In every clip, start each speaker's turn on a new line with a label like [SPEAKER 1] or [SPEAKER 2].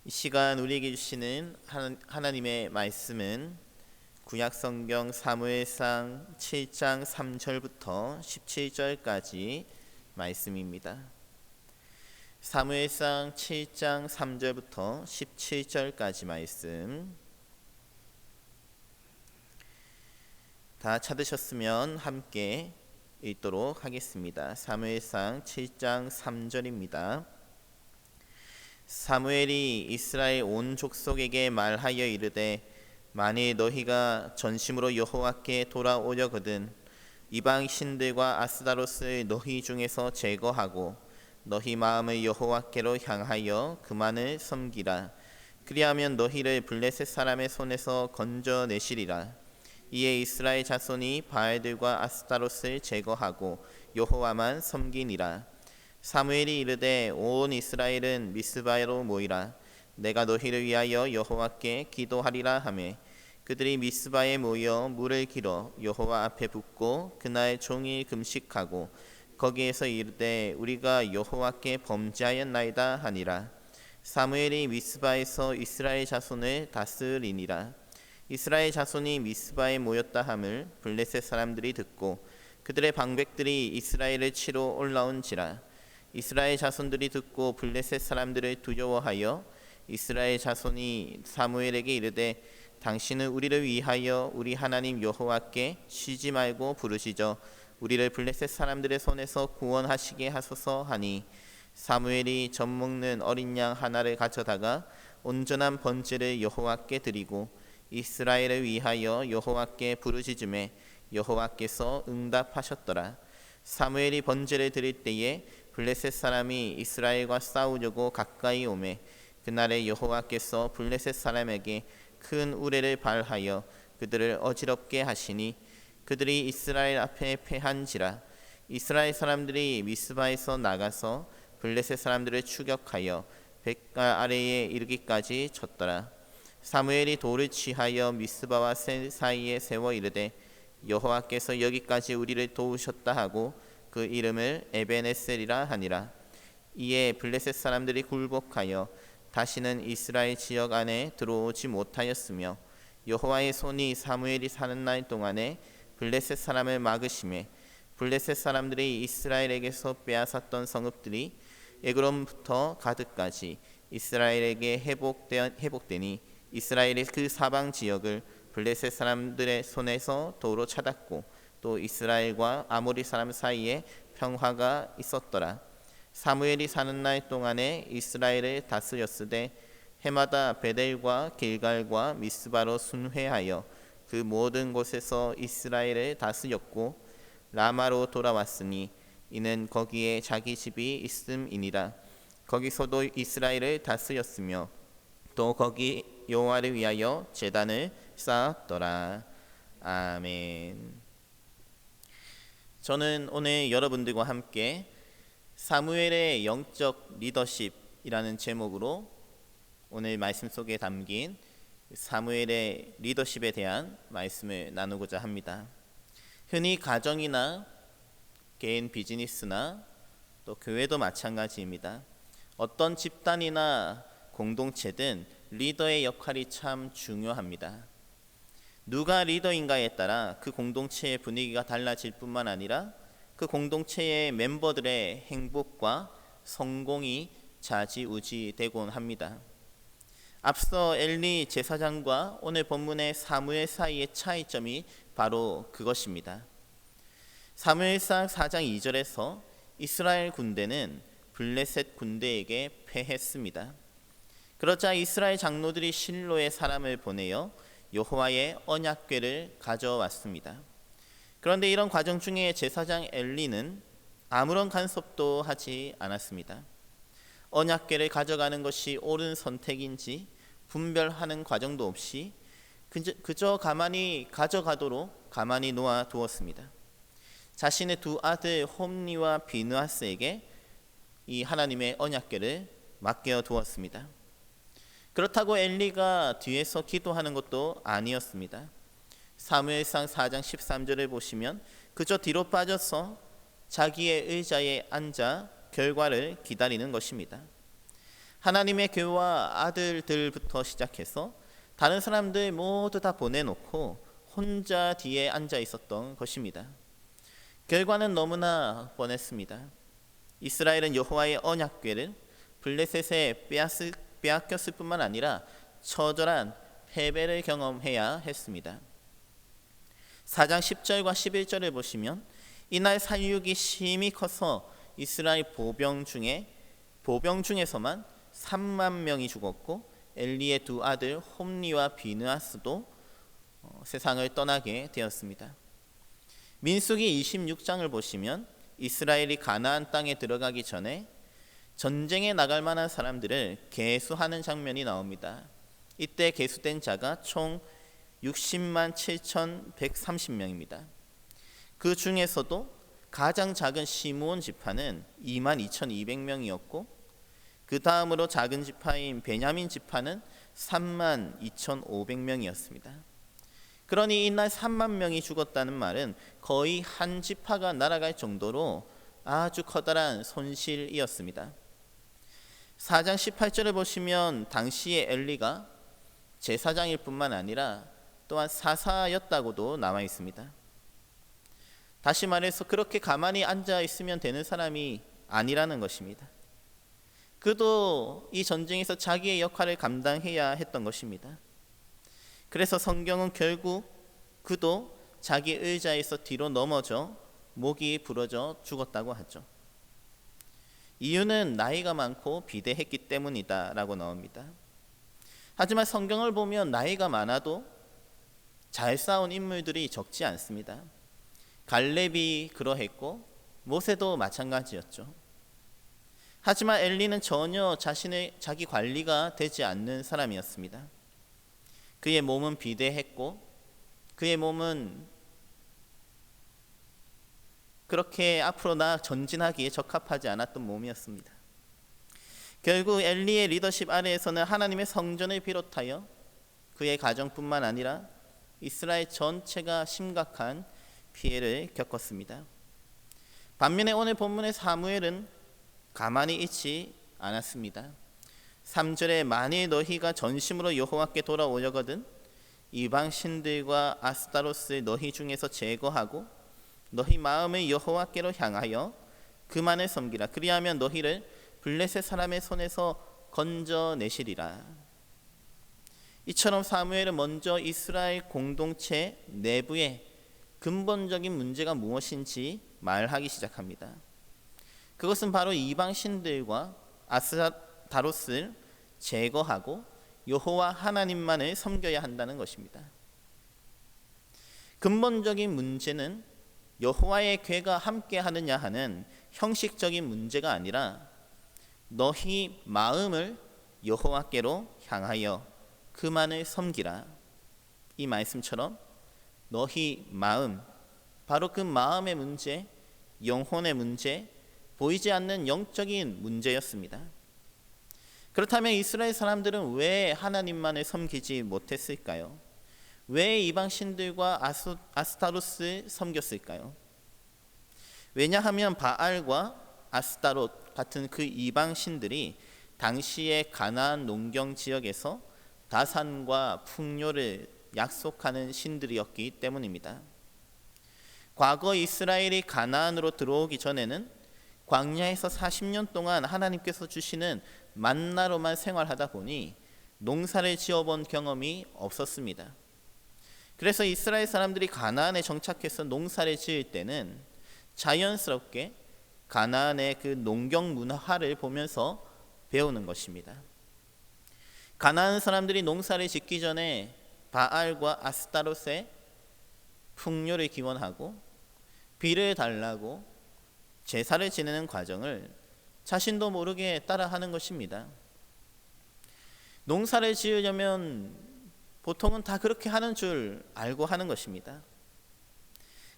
[SPEAKER 1] 이 시간 우리에게 주시는 하나님의 말씀은 구약성경 사무엘상 7장 3절부터 17절까지 말씀입니다. 사무엘상 7장 3절부터 17절까지 말씀 다 찾으셨으면 함께 읽도록 하겠습니다. 사무엘상 7장 3절입니다. 사무엘이 이스라엘 온 족속에게 말하여 이르되 만일 너희가 전심으로 여호와께 돌아오려거든 이방 신들과 아스다롯을 너희 중에서 제거하고 너희 마음을 여호와께로 향하여 그만을 섬기라. 그리하면 너희를 블레셋 사람의 손에서 건져내시리라. 이에 이스라엘 자손이 바알들과 아스타롯을 제거하고 여호와만 섬기니라. 사무엘이 이르되 온 이스라엘은 미스바로 모이라. 내가 너희를 위하여 여호와께 기도하리라 하매 그들이 미스바에 모여 물을 길어 여호와 앞에 붓고 그날 종일 금식하고 거기에서 이르되 우리가 여호와께 범죄하였나이다 하니라. 사무엘이 미스바에서 이스라엘 자손을 다스리니라. 이스라엘 자손이 미스바에 모였다 함을 블레셋 사람들이 듣고 그들의 방백들이 이스라엘을 치러 올라온지라. 이스라엘 자손들이 듣고 블레셋 사람들을 두려워하여 이스라엘 자손이 사무엘에게 이르되 당신은 우리를 위하여 우리 하나님 여호와께 쉬지 말고 부르시죠. 우리를 블레셋 사람들의 손에서 구원하시게 하소서 하니 사무엘이 젖 먹는 어린 양 하나를 가져다가 온전한 번제를 여호와께 드리고 이스라엘을 위하여 여호와께 부르짖음에 여호와께서 응답하셨더라. 사무엘이 번제를 드릴 때에 블레셋 사람이 이스라엘과 싸우려고 가까이 오매 그날에 여호와께서 블레셋 사람에게 큰 우레를 발하여 그들을 어지럽게 하시니 그들이 이스라엘 앞에 패한지라. 이스라엘 사람들이 미스바에서 나가서 블레셋 사람들을 추격하여 벳갈 아래에 이르기까지 쳤더라. 사무엘이 돌을 취하여 미스바와 셀 사이에 세워 이르되 여호와께서 여기까지 우리를 도우셨다 하고 그 이름을 에벤에셀이라 하니라. 이에 블레셋 사람들이 굴복하여 다시는 이스라엘 지역 안에 들어오지 못하였으며 여호와의 손이 사무엘이 사는 날 동안에 블레셋 사람을 막으심에 블레셋 사람들이 이스라엘에게서 빼앗았던 성읍들이 에그론부터 가드까지 이스라엘에게 회복되니 이스라엘의 그 사방 지역을 블레셋 사람들의 손에서 도로 찾았고 또 이스라엘과 아모리 사람 사이에 평화가 있었더라. 사무엘이 사는 날 동안에 이스라엘을 다스렸으되 해마다 베델과 길갈과 미스바로 순회하여 그 모든 곳에서 이스라엘을 다스렸고 라마로 돌아왔으니 이는 거기에 자기 집이 있음이니라. 거기서도 이스라엘을 다스렸으며 또 거기 여호와를 위하여 제단을 쌓았더라. 아멘. 저는 오늘 여러분들과 함께 사무엘의 영적 리더십이라는 제목으로 오늘 말씀 속에 담긴 사무엘의 리더십에 대한 말씀을 나누고자 합니다. 흔히 가정이나 개인 비즈니스나 또 교회도 마찬가지입니다. 어떤 집단이나 공동체든 리더의 역할이 참 중요합니다. 누가 리더인가에 따라 그 공동체의 분위기가 달라질 뿐만 아니라 그 공동체의 멤버들의 행복과 성공이 좌지우지되곤 합니다. 앞서 엘리 제사장과 오늘 본문의 사무엘 사이의 차이점이 바로 그것입니다. 사무엘상 4장 2절에서 이스라엘 군대는 블레셋 군대에게 패했습니다. 그러자 이스라엘 장로들이 실로에 사람을 보내어 여호와의 언약궤를 가져왔습니다. 그런데 이런 과정 중에 제사장 엘리는 아무런 간섭도 하지 않았습니다. 언약궤를 가져가는 것이 옳은 선택인지 분별하는 과정도 없이 그저 가만히 가져가도록 가만히 놓아두었습니다. 자신의 두 아들 홈니와 비느하스에게 이 하나님의 언약궤를 맡겨두었습니다. 그렇다고 엘리가 뒤에서 기도하는 것도 아니었습니다. 사무엘상 4장 13절을 보시면 그저 뒤로 빠져서 자기의 의자에 앉아 결과를 기다리는 것입니다. 하나님의 교회와 아들들부터 시작해서 다른 사람들 모두 다 보내놓고 혼자 뒤에 앉아 있었던 것입니다. 결과는 너무나 뻔했습니다. 이스라엘은 여호와의 언약궤를 블레셋에 빼앗겼을 뿐만 아니라 처절한 패배를 경험해야 했습니다. 4장 10절과 11절을 보시면 이날 살육이 심히 커서 이스라엘 보병 중에서만 3만 명이 죽었고 엘리의 두 아들 홈리와 비느하스도 세상을 떠나게 되었습니다. 민수기 26장을 보시면 이스라엘이 가나안 땅에 들어가기 전에 전쟁에 나갈 만한 사람들을 계수하는 장면이 나옵니다. 이때 계수된 자가 총 60만 7,130명입니다. 그 중에서도 가장 작은 시므온 지파는 2만 2,200명이었고 그 다음으로 작은 지파인 베냐민 지파는 3만 2,500명이었습니다. 그러니 이날 3만 명이 죽었다는 말은 거의 한 지파가 날아갈 정도로 아주 커다란 손실이었습니다. 4장 18절을 보시면 당시의 엘리가 제사장일 뿐만 아니라 또한 사사였다고도 나와 있습니다. 다시 말해서 그렇게 가만히 앉아 있으면 되는 사람이 아니라는 것입니다. 그도 이 전쟁에서 자기의 역할을 감당해야 했던 것입니다. 그래서 성경은 결국 그도 자기 의자에서 뒤로 넘어져 목이 부러져 죽었다고 하죠. 이유는 나이가 많고 비대했기 때문이다 라고 나옵니다. 하지만 성경을 보면 나이가 많아도 잘 싸운 인물들이 적지 않습니다. 갈렙이 그러했고 모세도 마찬가지였죠. 하지만 엘리는 전혀 자기 관리가 되지 않는 사람이었습니다. 그의 몸은 비대했고 그의 몸은 그렇게 앞으로 전진하기에 적합하지 않았던 몸이었습니다. 결국 엘리의 리더십 아래에서는 하나님의 성전을 비롯하여 그의 가정뿐만 아니라 이스라엘 전체가 심각한 피해를 겪었습니다. 반면에 오늘 본문의 사무엘은 가만히 있지 않았습니다. 3절에 만일 너희가 전심으로 여호와께 돌아오려거든 이방 신들과 아스타로스를 너희 중에서 제거하고 너희 마음을 여호와께로 향하여 그만을 섬기라. 그리하면 너희를 블레셋 사람의 손에서 건져내시리라. 이처럼 사무엘은 먼저 이스라엘 공동체 내부에 근본적인 문제가 무엇인지 말하기 시작합니다. 그것은 바로 이방 신들과 아스타로스를 제거하고 여호와 하나님만을 섬겨야 한다는 것입니다. 근본적인 문제는 여호와의 궤가 함께 하느냐 하는 형식적인 문제가 아니라 너희 마음을 여호와께로 향하여 그만을 섬기라. 이 말씀처럼 너희 마음, 바로 그 마음의 문제, 영혼의 문제, 보이지 않는 영적인 문제였습니다. 그렇다면 이스라엘 사람들은 왜 하나님만을 섬기지 못했을까요? 왜 이방 신들과 아스타로스를 섬겼을까요? 왜냐하면 바알과 아스타롯 같은 그 이방 신들이 당시의 가나안 농경 지역에서 다산과 풍요를 약속하는 신들이었기 때문입니다. 과거 이스라엘이 가나안으로 들어오기 전에는 광야에서 40년 동안 하나님께서 주시는 만나로만 생활하다 보니 농사를 지어본 경험이 없었습니다. 그래서 이스라엘 사람들이 가나안에 정착해서 농사를 지을 때는 자연스럽게 가나안의 그 농경 문화를 보면서 배우는 것입니다. 가나안 사람들이 농사를 짓기 전에 바알과 아스타롯의 풍요를 기원하고 비를 달라고 제사를 지내는 과정을 자신도 모르게 따라하는 것입니다. 농사를 지으려면 보통은 다 그렇게 하는 줄 알고 하는 것입니다.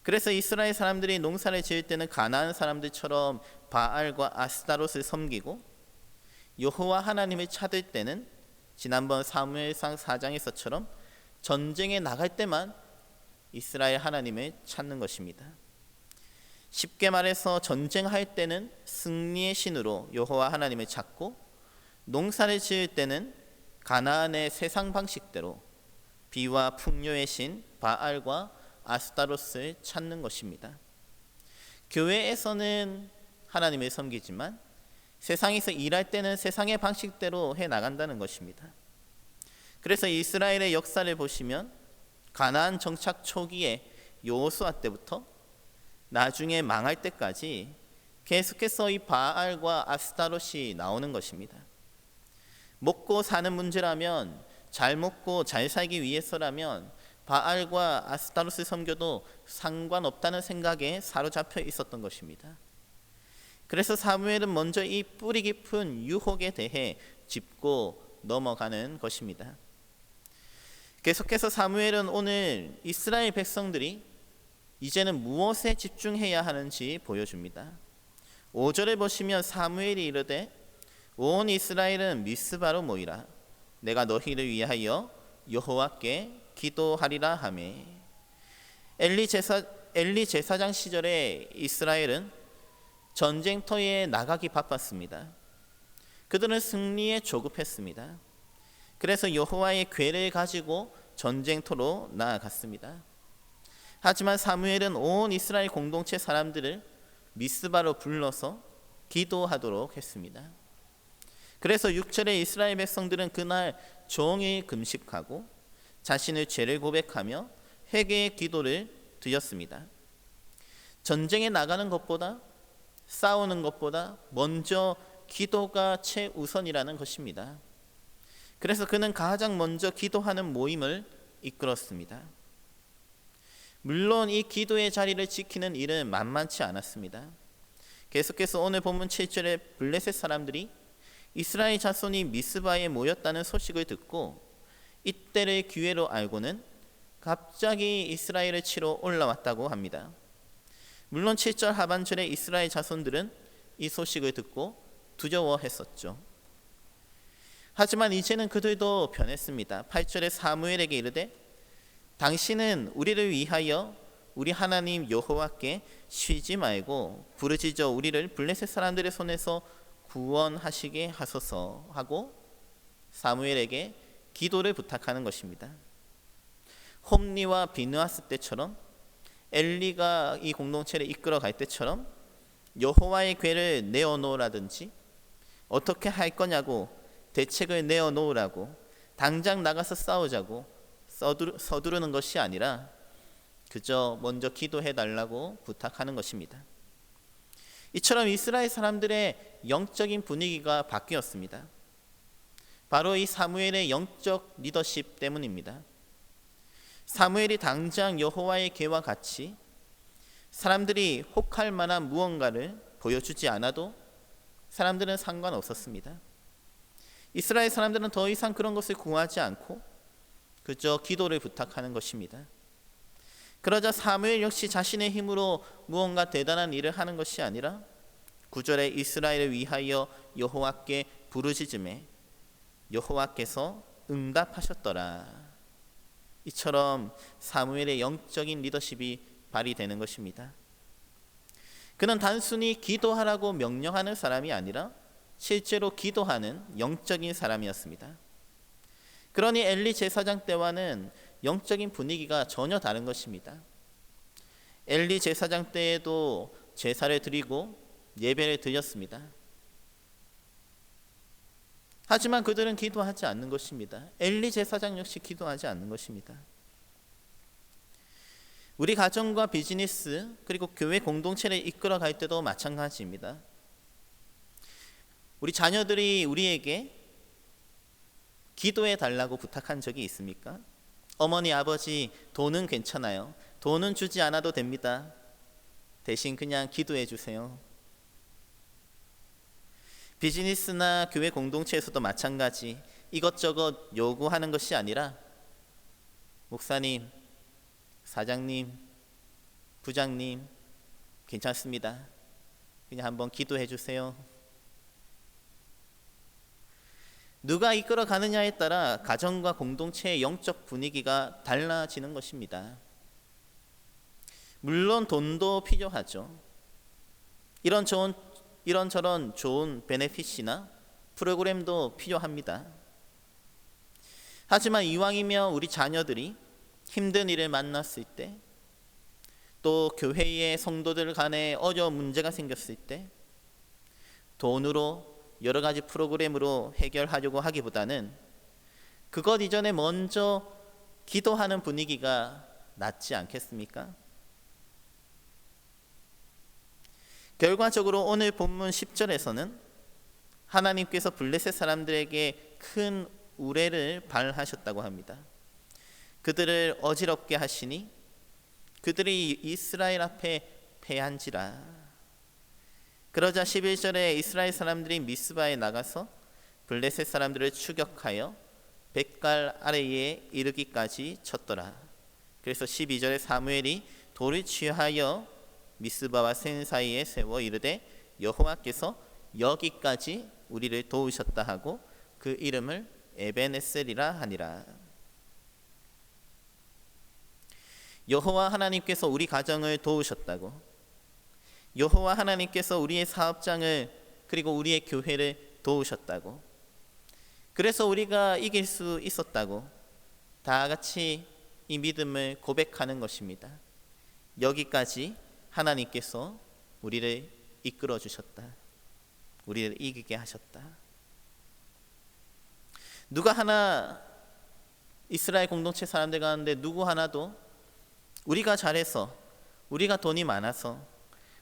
[SPEAKER 1] 그래서 이스라엘 사람들이 농사를 지을 때는 가나안 사람들처럼 바알과 아스타롯을 섬기고 여호와 하나님을 찾을 때는 지난번 사무엘상 4장에서처럼 전쟁에 나갈 때만 이스라엘 하나님을 찾는 것입니다. 쉽게 말해서 전쟁할 때는 승리의 신으로 여호와 하나님을 찾고 농사를 지을 때는 가나안의 세상 방식대로 비와 풍요의 신 바알과 아스타로스를 찾는 것입니다. 교회에서는 하나님을 섬기지만 세상에서 일할 때는 세상의 방식대로 해 나간다는 것입니다. 그래서 이스라엘의 역사를 보시면 가나안 정착 초기에 여호수아 때부터 나중에 망할 때까지 계속해서 이 바알과 아스타롯이 나오는 것입니다. 먹고 사는 문제라면, 잘 먹고 잘 살기 위해서라면 바알과 아스타롯을 섬겨도 상관없다는 생각에 사로잡혀 있었던 것입니다. 그래서 사무엘은 먼저 이 뿌리 깊은 유혹에 대해 짚고 넘어가는 것입니다. 계속해서 사무엘은 오늘 이스라엘 백성들이 이제는 무엇에 집중해야 하는지 보여줍니다. 5절을 보시면 사무엘이 이르되 온 이스라엘은 미스바로 모이라. 내가 너희를 위하여 여호와께 기도하리라 하매. 엘리 제사장 시절에 이스라엘은 전쟁터에 나가기 바빴습니다. 그들은 승리에 조급했습니다. 그래서 여호와의 궤를 가지고 전쟁터로 나아갔습니다. 하지만 사무엘은 온 이스라엘 공동체 사람들을 미스바로 불러서 기도하도록 했습니다. 그래서 6절에 이스라엘 백성들은 그날 종일 금식하고 자신의 죄를 고백하며 회개의 기도를 드렸습니다. 전쟁에 나가는 것보다, 싸우는 것보다 먼저 기도가 최우선이라는 것입니다. 그래서 그는 가장 먼저 기도하는 모임을 이끌었습니다. 물론 이 기도의 자리를 지키는 일은 만만치 않았습니다. 계속해서 오늘 본문 7절에 블레셋 사람들이 이스라엘 자손이 미스바에 모였다는 소식을 듣고 이때를 기회로 알고는 갑자기 이스라엘을 치러 올라왔다고 합니다. 물론 7절 하반절에 이스라엘 자손들은 이 소식을 듣고 두려워했었죠. 하지만 이제는 그들도 변했습니다. 8절에 사무엘에게 이르되 당신은 우리를 위하여 우리 하나님 여호와께 쉬지 말고 부르짖어 우리를 블레셋 사람들의 손에서 구원하시게 하소서 하고 사무엘에게 기도를 부탁하는 것입니다. 홈리와 비느하스 때처럼, 엘리가 이 공동체를 이끌어 갈 때처럼 여호와의 궤를 내어놓으라든지 어떻게 할 거냐고 대책을 내어놓으라고 당장 나가서 싸우자고 서두르는 것이 아니라 그저 먼저 기도해 달라고 부탁하는 것입니다. 이처럼 이스라엘 사람들의 영적인 분위기가 바뀌었습니다. 바로 이 사무엘의 영적 리더십 때문입니다. 사무엘이 당장 여호와의 궤와 같이 사람들이 혹할 만한 무언가를 보여주지 않아도 사람들은 상관없었습니다. 이스라엘 사람들은 더 이상 그런 것을 구하지 않고 그저 기도를 부탁하는 것입니다. 그러자 사무엘 역시 자신의 힘으로 무언가 대단한 일을 하는 것이 아니라 9절에 이스라엘을 위하여 여호와께 부르짖음에 여호와께서 응답하셨더라. 이처럼 사무엘의 영적인 리더십이 발휘되는 것입니다. 그는 단순히 기도하라고 명령하는 사람이 아니라 실제로 기도하는 영적인 사람이었습니다. 그러니 엘리 제사장 때와는 영적인 분위기가 전혀 다른 것입니다. 엘리 제사장 때에도 제사를 드리고 예배를 드렸습니다. 하지만 그들은 기도하지 않는 것입니다. 엘리 제사장 역시 기도하지 않는 것입니다. 우리 가정과 비즈니스 그리고 교회 공동체를 이끌어 갈 때도 마찬가지입니다. 우리 자녀들이 우리에게 기도해 달라고 부탁한 적이 있습니까? 어머니, 아버지, 돈은 괜찮아요. 돈은 주지 않아도 됩니다. 대신 그냥 기도해 주세요. 비즈니스나 교회 공동체에서도 마찬가지, 이것저것 요구하는 것이 아니라 목사님, 사장님, 부장님 괜찮습니다. 그냥 한번 기도해 주세요. 누가 이끌어 가느냐에 따라 가정과 공동체의 영적 분위기가 달라지는 것입니다. 물론 돈도 필요하죠. 이런저런 좋은 베네핏이나 프로그램도 필요합니다. 하지만 이왕이면 우리 자녀들이 힘든 일을 만났을 때, 또 교회의 성도들 간에 어려운 문제가 생겼을 때 돈으로 여러 가지 프로그램으로 해결하려고 하기보다는 그것 이전에 먼저 기도하는 분위기가 낫지 않겠습니까? 결과적으로 오늘 본문 10절에서는 하나님께서 블레셋 사람들에게 큰 우레를 발하셨다고 합니다. 그들을 어지럽게 하시니 그들이 이스라엘 앞에 패한지라. 그러자 11절에 이스라엘 사람들이 미스바에 나가서 블레셋 사람들을 추격하여 벳갈 아래에 이르기까지 쳤더라. 그래서 12절에 사무엘이 돌을 취하여 미스바와 센 사이에 세워 이르되 여호와께서 여기까지 우리를 도우셨다 하고 그 이름을 에베네셀이라 하니라. 여호와 하나님께서 우리 가정을 도우셨다고, 여호와 하나님께서 우리의 사업장을 그리고 우리의 교회를 도우셨다고, 그래서 우리가 이길 수 있었다고 다 같이 이 믿음을 고백하는 것입니다. 여기까지 하나님께서 우리를 이끌어 주셨다. 우리를 이기게 하셨다. 누가 하나 이스라엘 공동체 사람들 가운데 누구 하나도 우리가 잘해서, 우리가 돈이 많아서,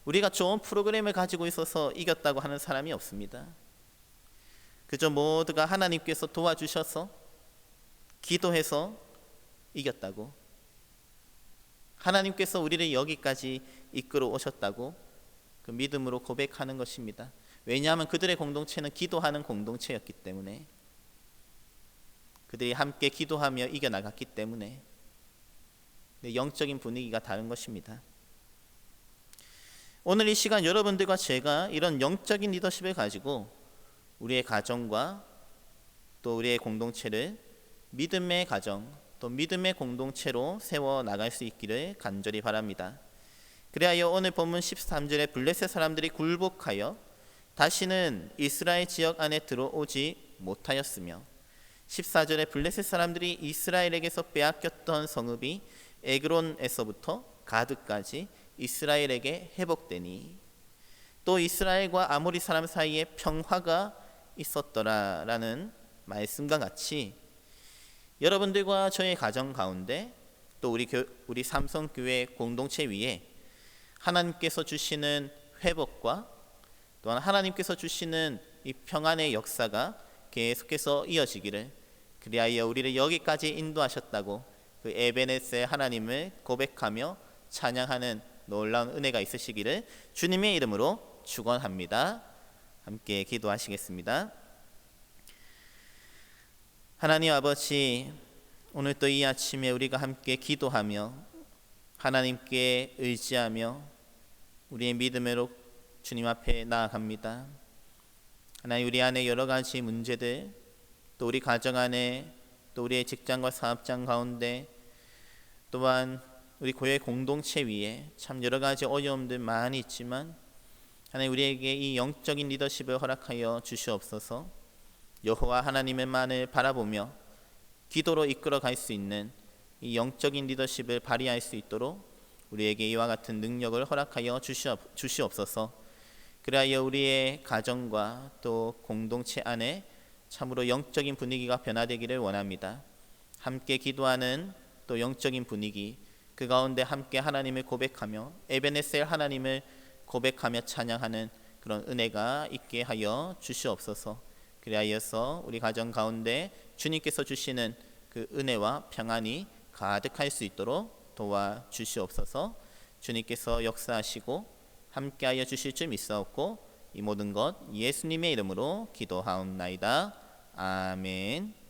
[SPEAKER 1] 우리가 좋은 프로그램을 가지고 있어서 이겼다고 하는 사람이 없습니다. 그저 모두가 하나님께서 도와주셔서 기도해서 이겼다고, 하나님께서 우리를 여기까지 이끌어 오셨다고 그 믿음으로 고백하는 것입니다. 왜냐하면 그들의 공동체는 기도하는 공동체였기 때문에, 그들이 함께 기도하며 이겨나갔기 때문에 영적인 분위기가 다른 것입니다. 오늘 이 시간 여러분들과 제가 이런 영적인 리더십을 가지고 우리의 가정과 또 우리의 공동체를 믿음의 가정 또 믿음의 공동체로 세워 나갈 수 있기를 간절히 바랍니다. 그리하여 오늘 본문 13절에 블레셋 사람들이 굴복하여 다시는 이스라엘 지역 안에 들어오지 못하였으며, 14절에 블레셋 사람들이 이스라엘에게서 빼앗겼던 성읍이 에그론에서부터 가드까지 이스라엘에게 회복되니 또 이스라엘과 아모리 사람 사이에 평화가 있었더라라는 말씀과 같이 여러분들과 저의 가정 가운데 또 우리 삼성교회 공동체 위에 하나님께서 주시는 회복과 또한 하나님께서 주시는 이 평안의 역사가 계속해서 이어지기를, 그리하여 우리를 여기까지 인도하셨다고 그 에베네셀 하나님을 고백하며 찬양하는 놀라운 은혜가 있으시기를 주님의 이름으로 축원합니다. 함께 기도하시겠습니다. 하나님 아버지, 오늘 또 이 아침에 우리가 함께 기도하며 하나님께 의지하며 우리의 믿음으로 주님 앞에 나아갑니다. 하나님, 우리 안에 여러 가지 문제들, 또 우리 가정 안에, 또 우리의 직장과 사업장 가운데, 또한 우리 교회 공동체 위에 참 여러 가지 어려움들 많이 있지만 하나님, 우리에게 이 영적인 리더십을 허락하여 주시옵소서. 여호와 하나님의만을 바라보며 기도로 이끌어 갈 수 있는 이 영적인 리더십을 발휘할 수 있도록 우리에게 이와 같은 능력을 허락하여 주시옵소서. 그리하여 우리의 가정과 또 공동체 안에 참으로 영적인 분위기가 변화되기를 원합니다. 함께 기도하는 또 영적인 분위기, 그 가운데 함께 하나님을 고백하며 에베네셀 하나님을 고백하며 찬양하는 그런 은혜가 있게 하여 주시옵소서. 그리하여서 우리 가정 가운데 주님께서 주시는 그 은혜와 평안이 가득할 수 있도록 도와주시옵소서. 주님께서 역사하시고 함께하여 주실 줄 믿사옵고 이 모든 것 예수님의 이름으로 기도하옵나이다. 아멘.